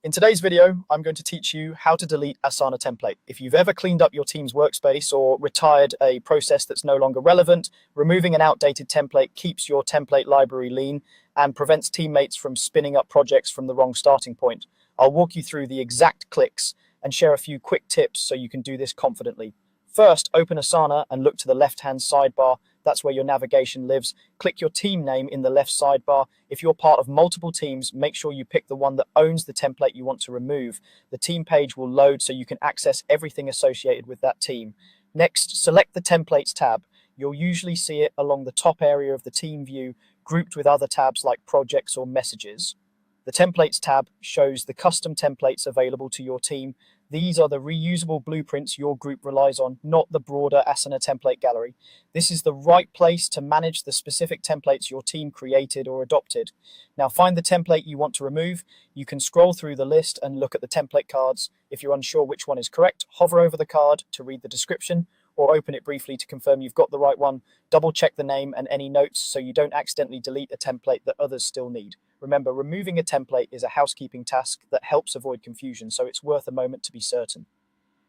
In today's video, I'm going to teach you how to delete Asana template. If you've ever cleaned up your team's workspace or retired a process that's no longer relevant, removing an outdated template keeps your template library lean and prevents teammates from spinning up projects from the wrong starting point. I'll walk you through the exact clicks and share a few quick tips so you can do this confidently. First, open Asana and look to the left-hand sidebar. That's where your navigation lives. Click your team name in the left sidebar. If you're part of multiple teams, make sure you pick the one that owns the template you want to remove. The team page will load so you can access everything associated with that team. Next, select the Templates tab. You'll usually see it along the top area of the team view, grouped with other tabs like projects or messages. The Templates tab shows the custom templates available to your team. These are the reusable blueprints your group relies on, not the broader Asana template gallery. This is the right place to manage the specific templates your team created or adopted. Now find the template you want to remove. You can scroll through the list and look at the template cards. If you're unsure which one is correct, hover over the card to read the description or open it briefly to confirm you've got the right one. Double check the name and any notes so you don't accidentally delete a template that others still need. Remember, removing a template is a housekeeping task that helps avoid confusion, so it's worth a moment to be certain.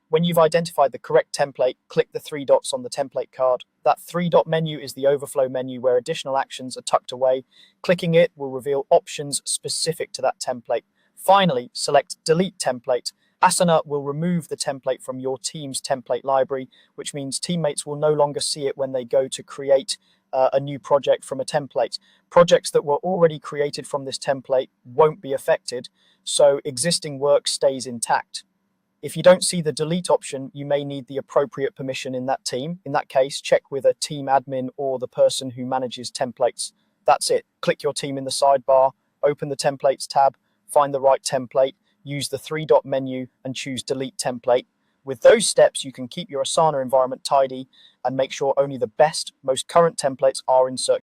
When you've identified the correct template, click the three dots on the template card. That three-dot menu is the overflow menu where additional actions are tucked away. Clicking it will reveal options specific to that template. Finally, select Delete Template. Asana will remove the template from your team's template library, which means teammates will no longer see it when they go to create a new project from a template. Projects that were already created from this template won't be affected, so existing work stays intact. If you don't see the delete option, you may need the appropriate permission in that team. In that case, check with a team admin or the person who manages templates. That's it. Click your team in the sidebar, open the Templates tab, find the right template, use the three-dot menu and choose Delete Template. With those steps, you can keep your Asana environment tidy and make sure only the best, most current templates are in circulation.